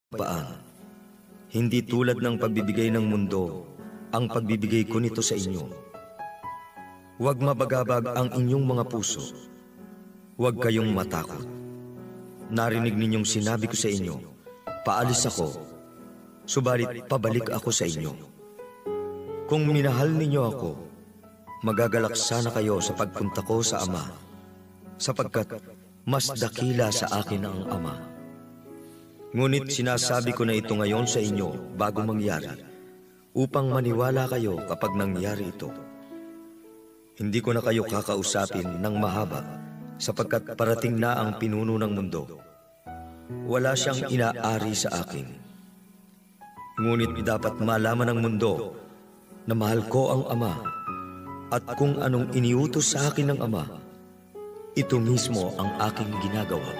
Paan, hindi tulad ng pagbibigay ng mundo ang pagbibigay ko nito sa inyo. Huwag mabagabag ang inyong mga puso. Huwag kayong matakot. Narinig ninyong sinabi ko sa inyo, paalis ako, subalit pabalik ako sa inyo. Kung minahal ninyo ako, magagalak sana kayo sa pagpunta ko sa Ama, sapagkat mas dakila sa akin ang Ama. Ngunit sinasabi ko na ito ngayon sa inyo bago mangyari, upang maniwala kayo kapag nangyari ito. Hindi ko na kayo kakausapin ng mahaba, sapagkat parating na ang pinuno ng mundo. Wala siyang inaari sa akin. Ngunit dapat malaman ng mundo na mahal ko ang Ama, at kung anong iniutos sa akin ng Ama, ito mismo ang aking ginagawa.